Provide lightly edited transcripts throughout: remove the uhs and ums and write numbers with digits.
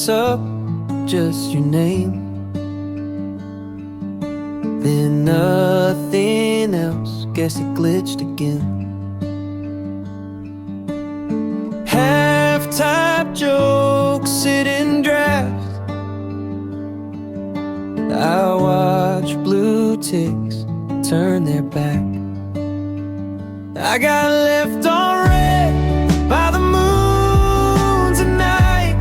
lights up just your name. Then nothing else, guess it glitched again. Half-type jokes sit in drafts. I watch blue ticks turn their back. I got left on red by the moon tonight.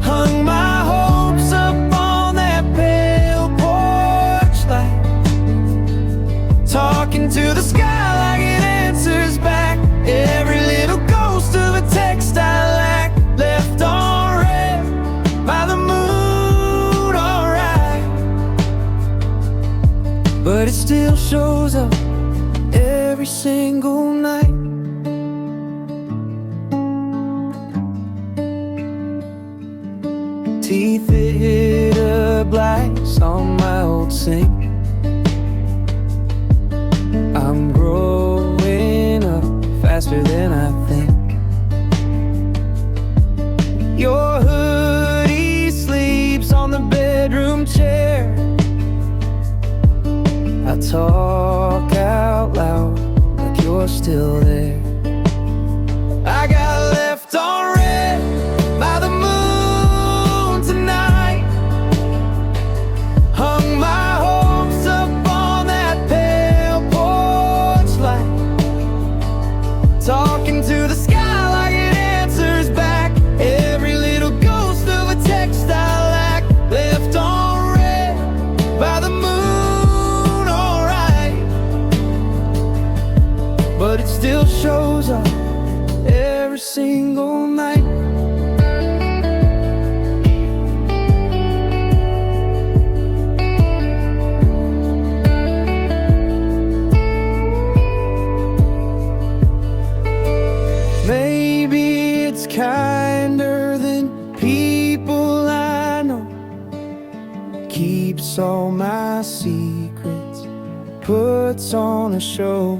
Hung my hopes up on that pale porch light. Talking to the sky like it answers back. Every little ghost of a text I lack. Left on red by the moon, alright. But it still shows up every single night. Teeth hit a glass on my old sink. I'm growing up faster than I think. Your hoodie sleeps on the bedroom chair. I talk out loud like you're still there. I got left on red by the moon tonight. Hung my hopes up on that pale porch light. Talking to the sky like it answers back. Every little ghost of a text I lack. Left on red by the moon, alright. But it still shows up every single night. Maybe it's kinder than people I know. Keeps all my secrets, puts on a show.